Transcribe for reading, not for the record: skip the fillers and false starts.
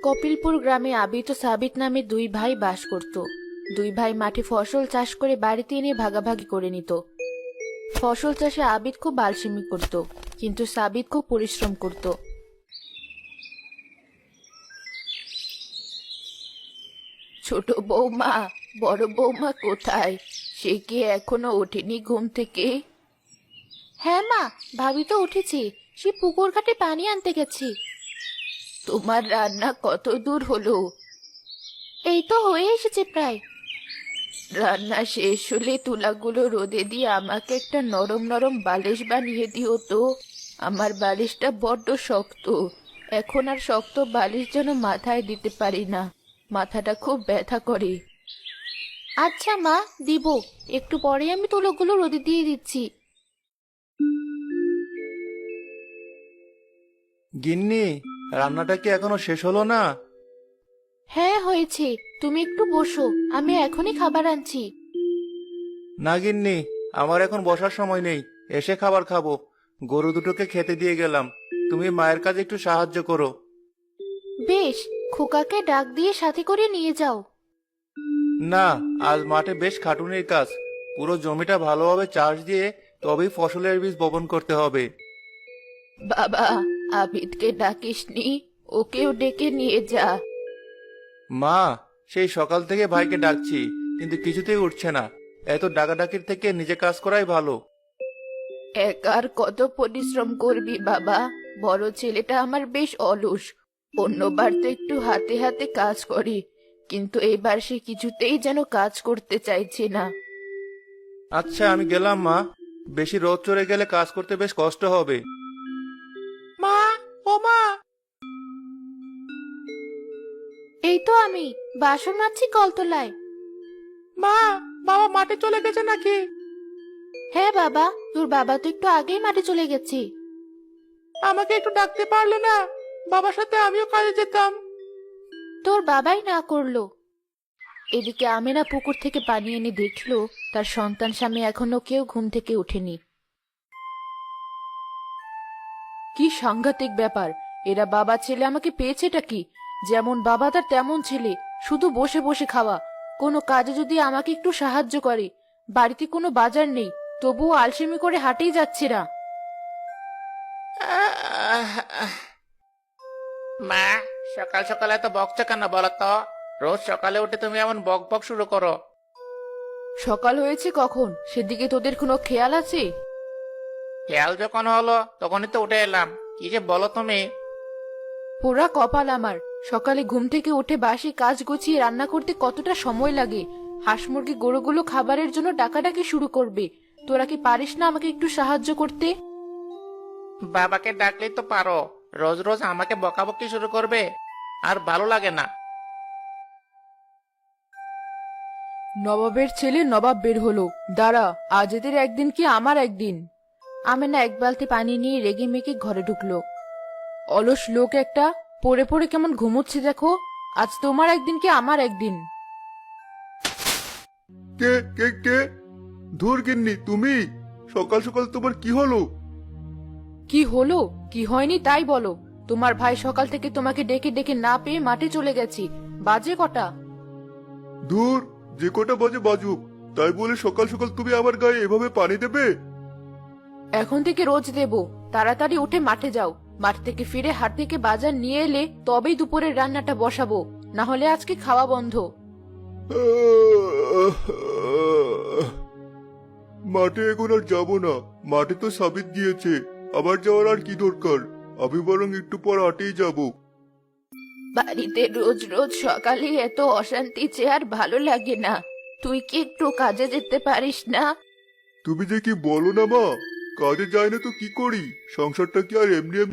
কপিলপুর গ্রামে আবিদ ও সাবিত নামে দুই ভাই বাস করত। দুই ভাই মাঠে ফসল চাষ করে বাড়িতে এনে ভাগাভাগি করে নিত। ফসল চাষে আবিদ খুব আলসেমি করত, কিন্তু সাবিত খুব পরিশ্রম করত। ছোট বৌমা, বড় বৌমা কোথায়? সে কি এখনো ওঠেনি ঘুম থেকে? হ্যাঁ মা, ভাবি তো উঠেছি, সে পুকুর ঘাটে পানি আনতে গেছি। তোমার রান্না কত দূর হলো? এই তো হয়ে এসেছে প্রায়। রান্না শেষ হলে তুলাগুলো রোদে দিয়ে আমাকে একটা নরম নরম বালিশ বানিয়ে দিও তো। আমার বালিশটা বড্ড শক্ত। এখন আর শক্ত বালিশ যেন মাথায় দিতে পারি না, মাথাটা খুব ব্যথা করে। আচ্ছা মা, দিব। একটু পরে আমি তুলোগুলো রোদে দিয়ে দিচ্ছি। গিন্নি, রান্নাটা কি এখনো শেষ হলো না? হ্যাঁ হয়েছে, তুমি একটু বসো, আমি এখনই খাবার আনছি। না গিন্নি, আমার এখন বসার সময় নেই, এসে খাবার খাবো। গরু দুটোকে খেতে দিয়ে গেলাম, তুমি মায়ের কাজে একটু সাহায্য করো। বেশ, খোকাকে ডাক দিয়ে সাথে করে নিয়ে যাও। না, আজ মাঠে বেশ খাটুনির কাজ। পুরো জমিটা ভালোভাবে চাষ দিয়ে তবেই ফসলের বীজ বপন করতে হবে। বাবা, আবিদকে ডাকিসনি? ওকেও ডেকে নিয়ে যা। মা, সেই সকাল থেকে ভাইকে ডাকছি, কিন্তু কিছুতেই উঠছে না। এত ডাকাডাকির থেকে নিজে কাজ করাই ভালো। একার কত পরিশ্রম করবি বাবা? বড় ছেলেটা আমার বেশ অলস। অন্যবার তো একটু হাতে হাতে কাজ করে, কিন্তু এবার সে কিছুতেই যেন কাজ করতে চাইছে না। আচ্ছা, আমি গেলাম মা। বেশি রোদ চড়ে গেলে কাজ করতে বেশ কষ্ট হবে। মা, ও মা! এই তো আমি বাসন মাজছি কলতলায়। মা, বাবা মাঠে চলে গেছে নাকি? হ্যাঁ বাবা, তোর বাবা তো একটু আগেই মাঠে চলে গেছে। আমাকে একটু ডাকতে পারলে না? বাবার সাথে আমিও কাজে যেতাম। তোর বাবাই না করলো। এদিকে আমেনা পুকুর থেকে পানি এনে দেখলো তার সন্তান স্বামী এখনো কেউ ঘুম থেকে ওঠেনি। কি সাংঘাতিক ব্যাপার! এরা বাবা ছেলে আমাকে পেয়েছেটা কি? যেমন বাবা তার তেমন ছেলে, শুধু বসে বসে খাওয়া। কোনো কাজে যদি আমাকে একটু সাহায্য করে। বাড়িতে কোনো বাজার নেই, তবুও আলসেমি করে হাটেই যাচ্ছে না। মা, সকাল সকাল এত বকছো কেন বলো তো? রোজ সকালে উঠে তুমি এমন বক বক শুরু করো। সকাল হয়েছে কখন, সেদিকে তোদের কোনো খেয়াল আছে? খেয়াল যখন হলো তখনই তো উঠে এলাম। কি যে বলো তুমি! পোড়া কপাল আমার! সকালে ঘুম থেকে উঠে বাসি কাজ গুছিয়ে রান্না করতে কতটা সময় লাগে। হাঁস মুরগি গরুগুলো খাবারের জন্য ডাকাডাকি শুরু করবে। তোরা কি পারিস না আমাকে একটু সাহায্য করতে? বাবাকে ডাকলেই তো পারো, রোজ রোজ আমাকে বকাবকি শুরু করবে। আর ভালো লাগে না। নবাবের ছেলে নবাব বের হলো। দাঁড়া, আজ এদের একদিন কি আমার একদিন। আমেনা এক বালতি পানি নিয়ে রেগে মেগে ঘরে ঢুকলো। অলস লোক একটা, পড়ে পড়ে কেমন ঘুমোচ্ছে দেখো। আজ তোমার একদিন কি আমার একদিন। কে কে কে? ধুর গিন্নি, তুমি? সকাল সকাল তোমার কি হলো? কি হলো কি হয়নি তাই বলো। তোমার ভাই সকাল থেকে তোমাকে ডেকে ডেকে না পেয়ে মাঠে চলে গেছি। বাজে কটা? দূর, যে কটা বাজে বাজুক, তাই বলে সকাল সকাল তুমি আমার গায়ে এভাবে পানি দেবে? এখন থেকে রোজ দেব। তাড়াতাড়ি উঠে মাঠে যাও। মাঠ থেকে ফিরে হাট থেকে বাজার নিয়ে এলে তবেই দুপুরের রান্নাটা বসাবো, না হলে আজকে খাওয়া বন্ধ। মাঠে এখন আর যাবো না। মাঠে তো সাবিত গিয়েছে, আবার যাওয়ার আর কি দরকার? আমি বরং একটু পর হাটেই যাব। বাড়িতে রোজ রোজ সকালে এত অশান্তি যে আর ভালো লাগে না। তুই কি একটু কাজে যেতে পারিস না? তুমি যে কি বলো না মা, কাজে যায় না তো কি করি? সংসারটা কি আর এমনি এমনি